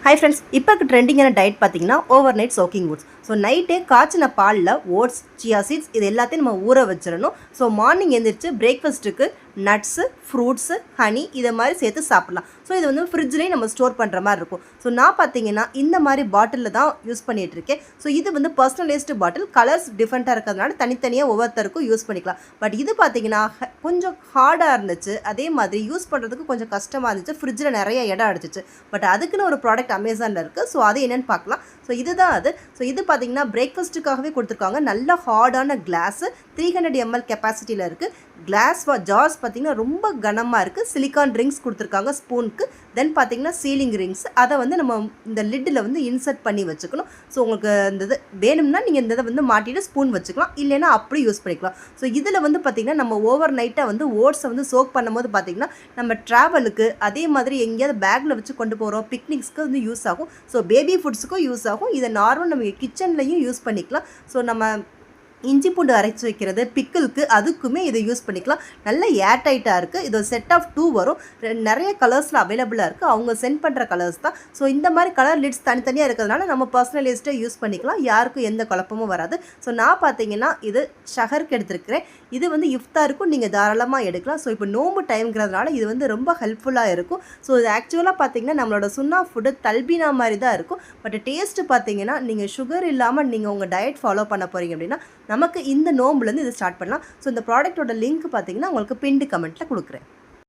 Hi friends, இப்போ ட்ரெண்டிங்கான diet பார்த்தீங்கன்னா over night soaking oats. So நைட்டே காய்ச்சின பாலில் ஓட்ஸ், சியா சீட்ஸ் இது எல்லாத்தையும் நம்ம ஊற வச்சிடணும். ஸோ மார்னிங் எழுந்திரிச்சு பிரேக்ஃபாஸ்ட்டுக்கு நட்ஸு, ஃப்ரூட்ஸு, ஹனி இதை மாதிரி சேர்த்து சாப்பிட்லாம். ஸோ இது வந்து ஃப்ரிட்ஜ்லேயும் நம்ம ஸ்டோர் பண்ணுற மாதிரி இருக்கும். ஸோ நான் பார்த்தீங்கன்னா இந்த மாதிரி பாட்டிலில் தான் யூஸ் பண்ணிகிட்ருக்கேன். ஸோ இது வந்து பர்சனலைஸ்டு பாட்டில், கலர்ஸ் டிஃப்ரெண்ட்டாக இருக்கிறதுனால தனித்தனியாக ஒவ்வொருத்தருக்கும் யூஸ் பண்ணிக்கலாம். பட் இது பார்த்தீங்கன்னா கொஞ்சம் ஹார்டாக இருந்துச்சு, அதே மாதிரி யூஸ் பண்ணுறதுக்கு கொஞ்சம் கஷ்டமாக இருந்துச்சு, ஃப்ரிட்ஜில் நிறைய இடம் அடிச்சிச்சு. பட் அதுக்குன்னு ஒரு ப்ராடக்ட் அமேசானில் இருக்குது. ஸோ அது என்னென்னு பார்க்கலாம். ஸோ இதுதான் அது. ஸோ இது பார்த்தீங்கன்னா பிரேக்ஃபாஸ்ட்டுக்காகவே கொடுத்துருக்காங்க. நல்ல ஹார்டான கிளாஸு, 300 ml கெப்பாசிட்டியில் இருக்குது. கிளாஸ் ஜார்ஸ் பார்த்தீங்கன்னா ரொம்ப கனமாக இருக்குது. சிலிக்கான் ரிங்ஸ் கொடுத்துருக்காங்க ஸ்பூனுக்கு. தென் பார்த்தீங்கன்னா சீலிங் ரிங்ஸ், அதை வந்து நம்ம இந்த லிட்டில் வந்து இன்சர்ட் பண்ணி வச்சுக்கணும். ஸோ உங்களுக்கு இந்த இது வேணும்னா நீங்கள் இந்த இதை வந்து மாட்டிட்டு ஸ்பூன் வச்சுக்கலாம், இல்லைன்னா அப்படி யூஸ் பண்ணிக்கலாம். ஸோ இதில் வந்து பார்த்திங்கன்னா நம்ம ஓவர் நைட்டாக வந்து ஓட்ஸை வந்து சோக் பண்ணும்போது பார்த்திங்கன்னா நம்ம ட்ராவலுக்கு, அதே மாதிரி எங்கேயாவது பேக்கில் வச்சு கொண்டு போகிறோம், பிக்னிக்ஸ்க்கு வந்து யூஸ் ஆகும். ஸோ பேபி ஃபுட்ஸுக்கும் யூஸ் ஆகும். இதை நார்மல் நம்ம கிச்சன்லையும் யூஸ் பண்ணிக்கலாம். ஸோ நம்ம இஞ்சி பூண்டு அரைச்சி வைக்கிறது, பிக்கிளுக்கு, அதுக்குமே இதை யூஸ் பண்ணிக்கலாம். நல்ல ஏர் டைட்டாக இருக்குது. இது செட் ஆஃப் 2 வரும். நிறைய கலர்ஸில் அவைலபிளாக இருக்குது. அவங்க சென்ட் பண்ணுற கலர்ஸ் தான். ஸோ இந்த மாதிரி கலர் லிட்ஸ் தனித்தனியாக இருக்கிறதுனால நம்ம பர்சனலைஸ்டாக யூஸ் பண்ணிக்கலாம். யாருக்கும் எந்த குழப்பமும் வராது. ஸோ நான் பார்த்தீங்கன்னா இது ஷஹருக்கு எடுத்துருக்கிறேன். இது வந்து இஃப்தாருக்கும் நீங்கள் தாராளமாக எடுக்கலாம். ஸோ இப்போ நோம்பு டைம்ங்கிறதுனால இது வந்து ரொம்ப ஹெல்ப்ஃபுல்லாக இருக்கும். ஸோ இது ஆக்சுவலாக பார்த்தீங்கன்னா நம்மளோட சுன்னா ஃபுட்டு தல்பினா மாதிரி தான் இருக்கும். பட் டேஸ்ட்டு பார்த்தீங்கன்னா நீங்கள் சுகர் இல்லாமல் நீங்கள் உங்கள் டயட் ஃபாலோ பண்ண போகிறீங்க அப்படின்னா நமக்கு இந்த நோம்புலேருந்து இது ஸ்டார்ட் பண்ணலாம். ஸோ இந்த ப்ராடக்ட்டோட லிங்க் பார்த்தீங்கன்னா உங்களுக்கு பின்டு கமெண்ட்டில் கொடுக்குறேன்.